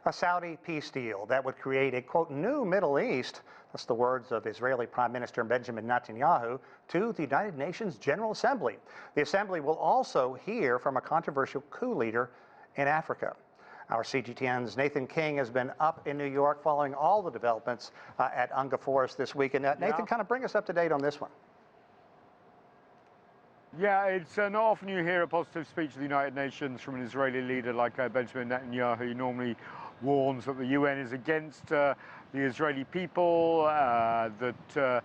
A Saudi peace deal that would create a, quote, new Middle East, that's the words of Israeli Prime Minister Benjamin Netanyahu to the United Nations General Assembly. The Assembly will also hear from a controversial coup leader in Africa. Our CGTN's Nathan King has been up in New York following all the developments at Unga Forest this week. And Nathan, kind of bring us up to date on this one. Yeah, it's not often you hear a positive speech of the United Nations from an Israeli leader like Benjamin Netanyahu. He normally warns that the UN is against the Israeli people, that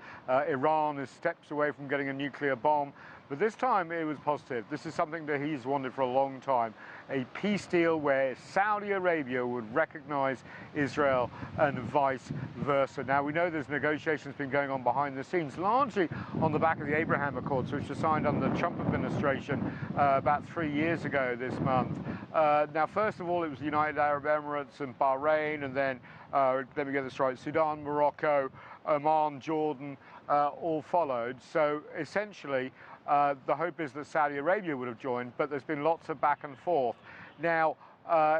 Iran is steps away from getting a nuclear bomb. But this time it was positive. This is something that he's wanted for a long time. A peace deal where Saudi Arabia would recognize Israel and vice versa. Now, we know there's negotiations been going on behind the scenes, largely on the back of the Abraham Accords, which were signed under the Trump administration about 3 years ago this month. Now, first of all, it was the United Arab Emirates and Bahrain, and then, let me get this right, Sudan, Morocco, Oman, Jordan, all followed. So essentially, the hope is that Saudi Arabia would have joined, but there's been lots of back and forth. Now,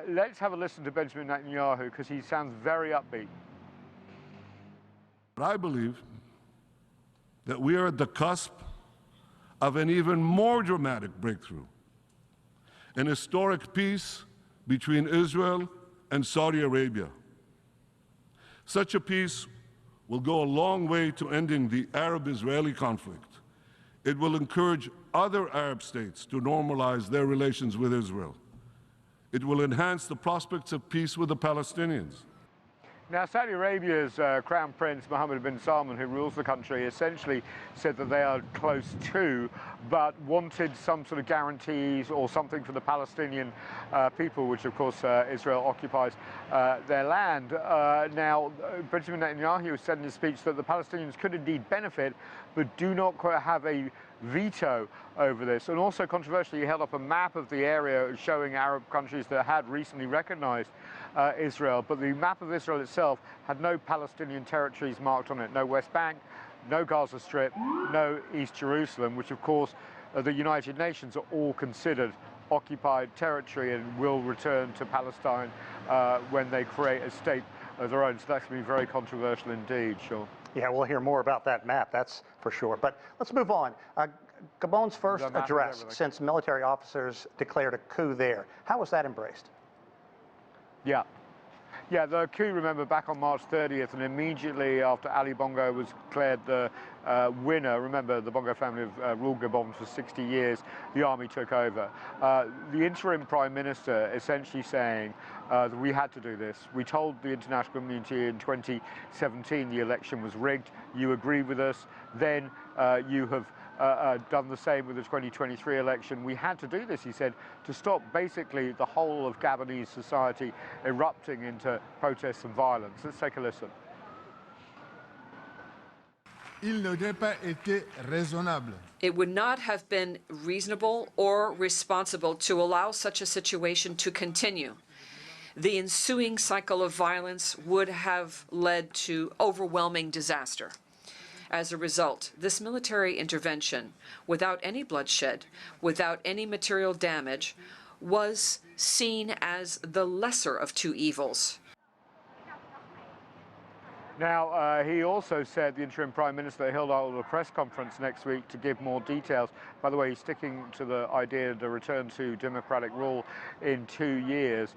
let's have a listen to Benjamin Netanyahu, because he sounds very upbeat. I believe that we are at the cusp of an even more dramatic breakthrough, an historic peace between Israel and Saudi Arabia. Such a peace will go a long way to ending the Arab-Israeli conflict. It will encourage other Arab states to normalize their relations with Israel. It will enhance the prospects of peace with the Palestinians. Now, Saudi Arabia's Crown Prince Mohammed bin Salman, who rules the country, essentially said that they are close to, but wanted some sort of guarantees or something for the Palestinian people, which of course Israel occupies their land. Now, Benjamin Netanyahu said in his speech that the Palestinians could indeed benefit, but do not have a veto over this. And also controversially, he held up a map of the area showing Arab countries that had recently recognized Israel, but the map of Israel itself had no Palestinian territories marked on it, no West Bank, no Gaza Strip, no East Jerusalem, which of course the United Nations are all considered occupied territory and will return to Palestine when they create a state of their own. So that's going to be very controversial indeed, Sean. Yeah, we'll hear more about that map, that's for sure. But let's move on. Gabon's first address since military officers declared a coup there. How was that embraced? Yeah, the coup, remember, back on March 30th, and immediately after Ali Bongo was declared the winner, remember, the Bongo family have ruled Gabon for 60 years, the army took over. The interim prime minister essentially saying that we had to do this. We told the international community in 2017 the election was rigged. You agreed with us. Then you have done the same with the 2023 election. We had to do this, he said, to stop basically the whole of Gabonese society erupting into protests and violence. Let's take a listen. It would not have been reasonable or responsible to allow such a situation to continue. The ensuing cycle of violence would have led to overwhelming disaster. As a result, this military intervention, without any bloodshed, without any material damage, was seen as the lesser of two evils. Now, he also said, the interim prime minister held out a press conference next week to give more details. By the way, he's sticking to the idea of the return to democratic rule in 2 years.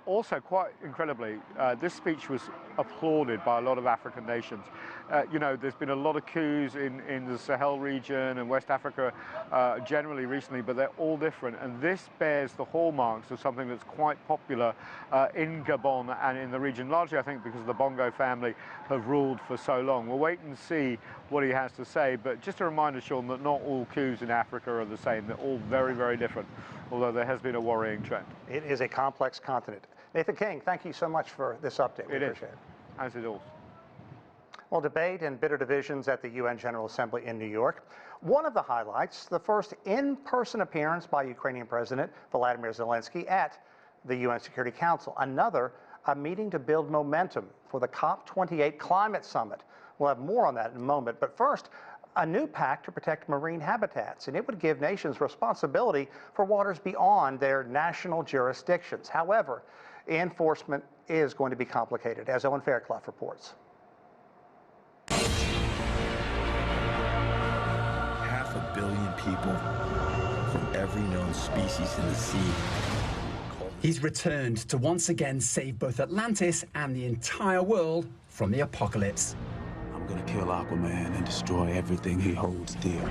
Also, quite incredibly, this speech was applauded by a lot of African nations. You know, there's been a lot of coups in the Sahel region and West Africa generally recently, but they're all different. And this bears the hallmarks of something that's quite popular in Gabon and in the region, largely, I think, because the Bongo family have ruled for so long. We'll wait and see what he has to say, but just a reminder, Sean, that not all coups in Africa are the same. They're all very, very different, although there has been a worrying trend. It is a complex continent. Nathan King, thank you so much for this update. We appreciate it. As it all. Well, debate and bitter divisions at the UN General Assembly in New York. One of the highlights, the first in-person appearance by Ukrainian President Volodymyr Zelensky at the UN Security Council. Another, a meeting to build momentum for the COP28 climate summit. We'll have more on that in a moment, but first, a new pact to protect marine habitats, and it would give nations responsibility for waters beyond their national jurisdictions. However, enforcement is going to be complicated, as Owen Fairclough reports. 500 million people from every known species in the sea. He's returned to once again save both Atlantis and the entire world from the apocalypse. I'm gonna kill Aquaman and destroy everything he holds dear.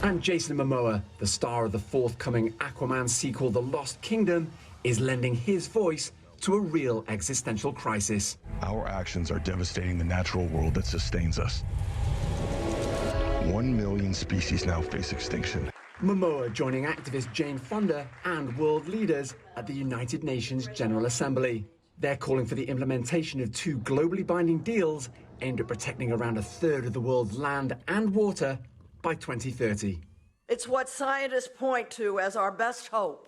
And Jason Momoa, the star of the forthcoming Aquaman sequel, The Lost Kingdom, is lending his voice to a real existential crisis. Our actions are devastating the natural world that sustains us. 1 million species now face extinction. Momoa joining activist Jane Fonda and world leaders at the United Nations General Assembly. They're calling for the implementation of 2 globally binding deals aimed at protecting around a third of the world's land and water by 2030. It's what scientists point to as our best hope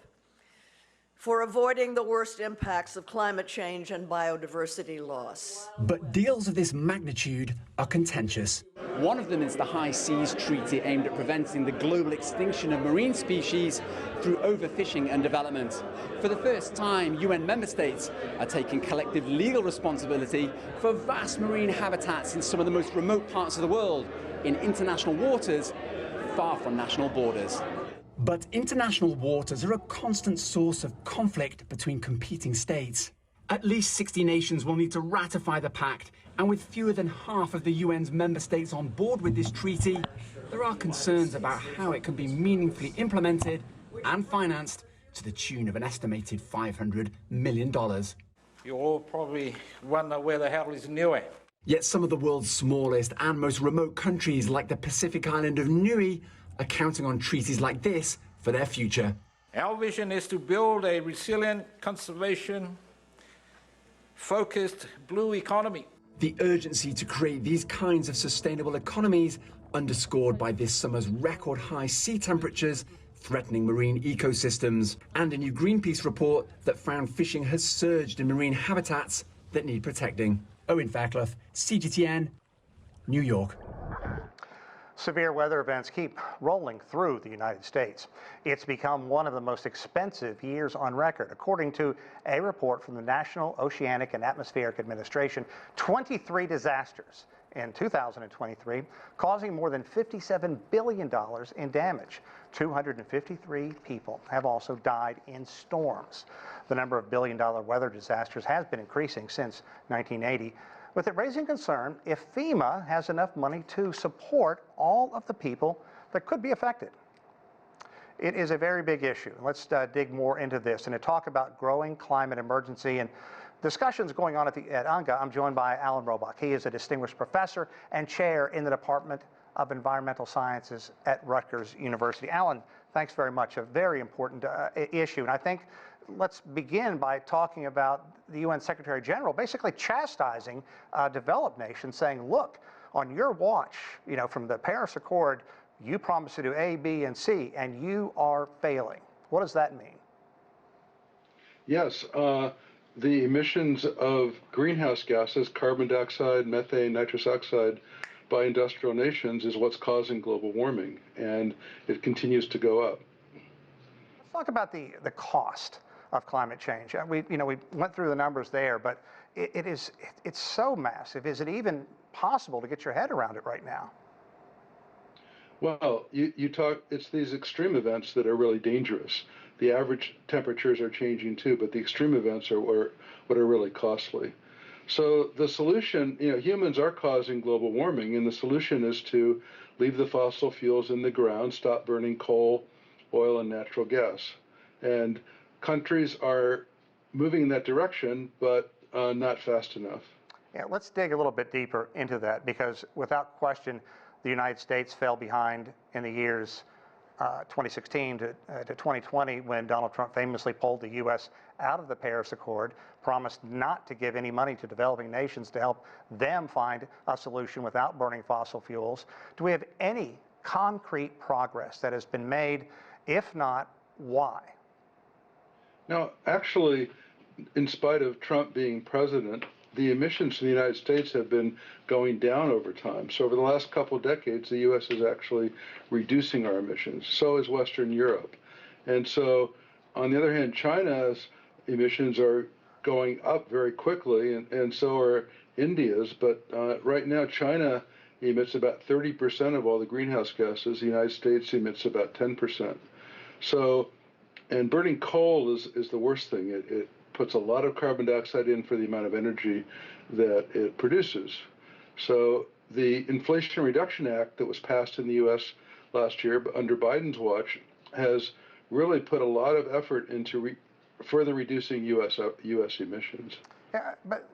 for avoiding the worst impacts of climate change and biodiversity loss. But deals of this magnitude are contentious. One of them is the High Seas Treaty, aimed at preventing the global extinction of marine species through overfishing and development. For the first time, UN member states are taking collective legal responsibility for vast marine habitats in some of the most remote parts of the world, in international waters far from national borders. But international waters are a constant source of conflict between competing states. At least 60 nations will need to ratify the pact, and with fewer than half of the UN's member states on board with this treaty, there are concerns about how it can be meaningfully implemented and financed to the tune of an estimated $500 million. You all probably wonder where the hell is Niue. Yet some of the world's smallest and most remote countries, like the Pacific island of Niue, are counting on treaties like this for their future. Our vision is to build a resilient, conservation-focused blue economy. The urgency to create these kinds of sustainable economies underscored by this summer's record high sea temperatures threatening marine ecosystems, and a new Greenpeace report that found fishing has surged in marine habitats that need protecting. Owen Fairclough, CGTN, New York. Severe weather events keep rolling through the United States. It's become one of the most expensive years on record. According to a report from the National Oceanic and Atmospheric Administration, 23 disasters in 2023, causing more than $57 billion in damage. 253 people have also died in storms. The number of billion-dollar weather disasters has been increasing since 1980. With it raising concern if FEMA has enough money to support all of the people that could be affected. It is a very big issue. Let's dig more into this and to talk about growing climate emergency and discussions going on at UNGA. I'm joined by Alan Robock. He is a distinguished professor and chair in the Department of Environmental Sciences at Rutgers University. Alan, thanks very much. A very important issue. And I think let's begin by talking about the UN Secretary General basically chastising developed nations, saying, look, on your watch, you know, from the Paris Accord, you promised to do A, B, and C, and you are failing. What does that mean? Yes, the emissions of greenhouse gases, carbon dioxide, methane, nitrous oxide, by industrial nations is what's causing global warming, and it continues to go up. Let's talk about the cost of climate change. We went through the numbers there, but it's so massive. Is it even possible to get your head around it right now? Well, it's these extreme events that are really dangerous. The average temperatures are changing too, but the extreme events are what are really costly. So the solution, humans are causing global warming, and the solution is to leave the fossil fuels in the ground, stop burning coal, oil, and natural gas. And countries are moving in that direction, but not fast enough. Yeah, let's dig a little bit deeper into that, because without question, the United States fell behind in the years 2016 to 2020, when Donald Trump famously pulled the U.S. out of the Paris Accord, promised not to give any money to developing nations to help them find a solution without burning fossil fuels. Do we have any concrete progress that has been made? If not, why? Now, actually, in spite of Trump being president, the emissions in the United States have been going down over time. So over the last couple of decades, the U.S. is actually reducing our emissions. So is Western Europe. And so, on the other hand, China's emissions are going up very quickly, and so are India's. But right now, China emits about 30% of all the greenhouse gases. The United States emits about 10%. So, and burning coal is the worst thing. It puts a lot of carbon dioxide in for the amount of energy that it produces. So the Inflation Reduction Act that was passed in the U.S. last year under Biden's watch has really put a lot of effort into further reducing U.S. emissions. Yeah, but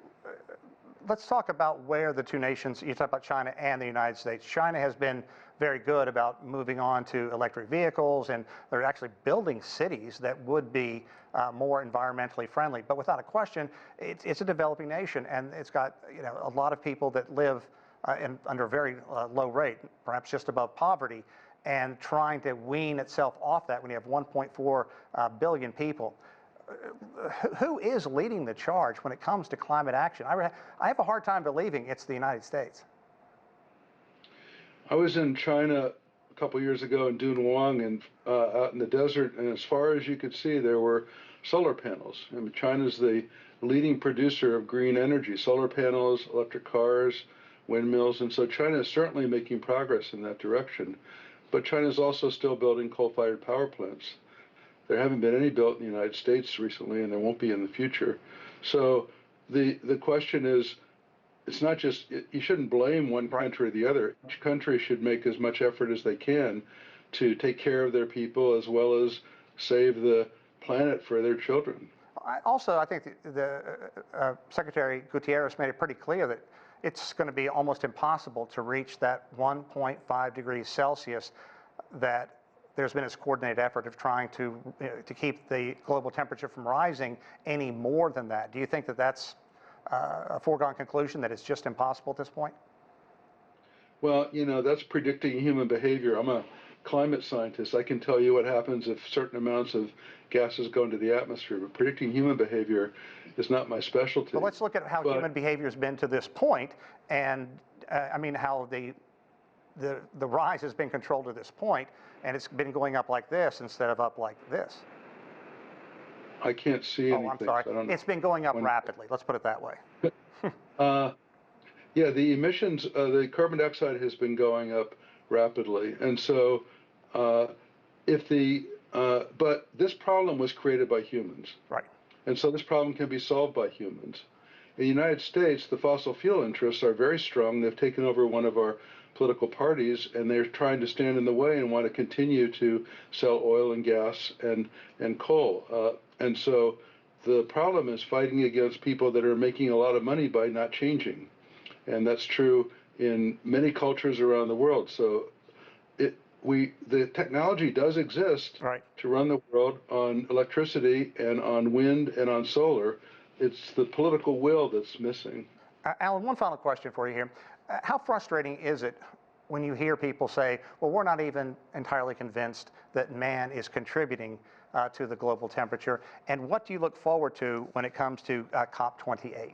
let's talk about where the two nations, you talk about China and the United States. China has been very good about moving on to electric vehicles, and they're actually building cities that would be more environmentally friendly. But without a question, it's a developing nation, and it's got a lot of people that live under a very low rate, perhaps just above poverty, and trying to wean itself off that when you have 1.4 billion people. Who is leading the charge when it comes to climate action? I have a hard time believing it's the United States. I was in China a couple years ago in Dunhuang and out in the desert, and as far as you could see, there were solar panels. I mean, China's the leading producer of green energy, solar panels, electric cars, windmills, and so China is certainly making progress in that direction. But China is also still building coal-fired power plants. There haven't been any built in the United States recently, and there won't be in the future. So the question is, it's not just, you shouldn't blame one country or the other. Each country should make as much effort as they can to take care of their people as well as save the planet for their children. I think the Secretary Gutierrez made it pretty clear that it's going to be almost impossible to reach that 1.5 degrees Celsius that there's been this coordinated effort of trying to keep the global temperature from rising any more than that. Do you think that that's a foregone conclusion, that it's just impossible at this point? Well, that's predicting human behavior. I'm a climate scientist. I can tell you what happens if certain amounts of gases go into the atmosphere, but predicting human behavior is not my specialty. Well, let's look at how human behavior has been to this point, and how the rise has been controlled to this point, and it's been going up like this instead of up like this. I can't see anything. Oh, I'm sorry. So it's been going up rapidly. Let's put it that way. Yeah, the emissions, the carbon dioxide has been going up rapidly, and so but this problem was created by humans. Right. And so this problem can be solved by humans. In the United States, the fossil fuel interests are very strong. They've taken over one of our political parties, and they're trying to stand in the way and want to continue to sell oil and gas and coal. And so the problem is fighting against people that are making a lot of money by not changing. And that's true in many cultures around the world. So the technology does exist to run the world on electricity and on wind and on solar. It's the political will that's missing. Alan, one final question for you here. How frustrating is it when you hear people say, well, we're not even entirely convinced that man is contributing to the global temperature? And what do you look forward to when it comes to COP28?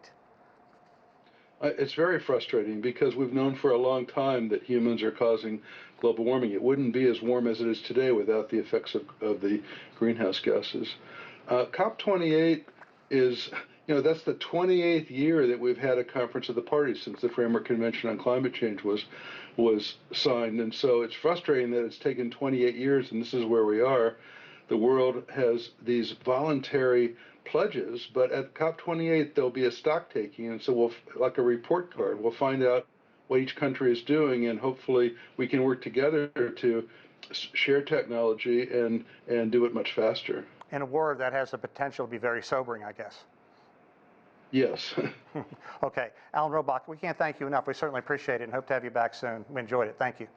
It's very frustrating because we've known for a long time that humans are causing global warming. It wouldn't be as warm as it is today without the effects of the greenhouse gases. COP28 is, that's the 28th year that we've had a conference of the parties since the Framework Convention on Climate Change was signed. And so it's frustrating that it's taken 28 years and this is where we are. The world has these voluntary pledges, but at COP28 there'll be a stock taking, and so we'll, like a report card, we'll find out what each country is doing, and hopefully we can work together to share technology and do it much faster. In a word, that has the potential to be very sobering, I guess. Yes. Okay. Alan Robock, we can't thank you enough. We certainly appreciate it and hope to have you back soon. We enjoyed it. Thank you.